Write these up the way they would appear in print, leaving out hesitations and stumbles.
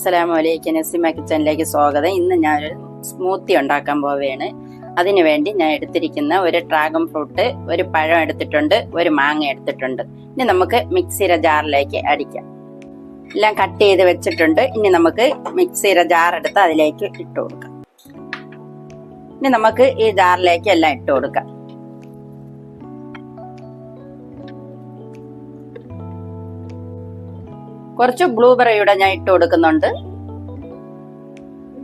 അസ്സലാമലൈക്കും. നസീമ കിച്ചണിലേക്ക് സ്വാഗതം. ഇന്ന് ഞാനൊരു സ്മൂത്തി ഉണ്ടാക്കാൻ പോവുകയാണ്. അതിനുവേണ്ടി ഞാൻ എടുത്തിരിക്കുന്ന ഒരു ഡ്രാഗൺ ഫ്രൂട്ട്, ഒരു പഴം എടുത്തിട്ടുണ്ട്, ഒരു മാങ്ങ എടുത്തിട്ടുണ്ട്. ഇനി നമുക്ക് മിക്സിയുടെ ജാറിലേക്ക് അടിക്കാം. എല്ലാം കട്ട് ചെയ്ത് വെച്ചിട്ടുണ്ട്. ഇനി നമുക്ക് മിക്സിയുടെ ജാർ എടുത്ത് അതിലേക്ക് ഇട്ട് കൊടുക്കാം. ഇനി നമുക്ക് ഈ ജാറിലേക്ക് എല്ലാം ഇട്ട് കൊടുക്കാം. കുറച്ച് ബ്ലൂബെറിയുടെ ഞാൻ ഇട്ട് കൊടുക്കുന്നുണ്ട്.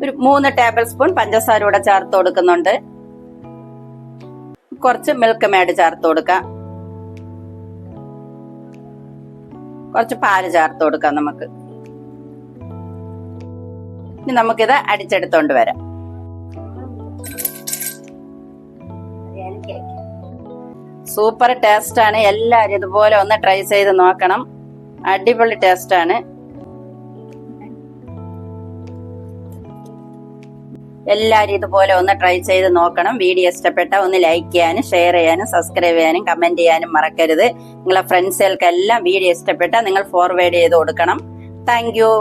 ഒരു 3 ടേബിൾ സ്പൂൺ പഞ്ചസാര കൂടെ ചേർത്ത് കൊടുക്കുന്നുണ്ട്. കുറച്ച് മിൽക്ക് മേഡ് ചേർത്ത് കൊടുക്കാം. കുറച്ച് പാല് ചേർത്ത് കൊടുക്കാം നമുക്ക്. ഇനി നമുക്കിത് അടിച്ചെടുത്തോണ്ട് വരാം. സൂപ്പർ ടേസ്റ്റ് ആണ്. എല്ലാവരും ഇതുപോലെ ഒന്ന് ട്രൈ ചെയ്ത് നോക്കണം. അടിപൊളി ടേസ്റ്റ് ആണ്. എല്ലാവരും ഇതുപോലെ ഒന്ന് ട്രൈ ചെയ്ത് നോക്കണം. വീഡിയോ ഇഷ്ടപ്പെട്ട ഒന്ന് ലൈക്ക് ചെയ്യാനും ഷെയർ ചെയ്യാനും സബ്സ്ക്രൈബ് ചെയ്യാനും കമന്റ് ചെയ്യാനും മറക്കരുത്. നിങ്ങളെ ഫ്രണ്ട്സുകൾക്കെല്ലാം വീഡിയോ ഇഷ്ടപ്പെട്ട നിങ്ങൾ ഫോർവേഡ് ചെയ്ത് കൊടുക്കണം. Thank you.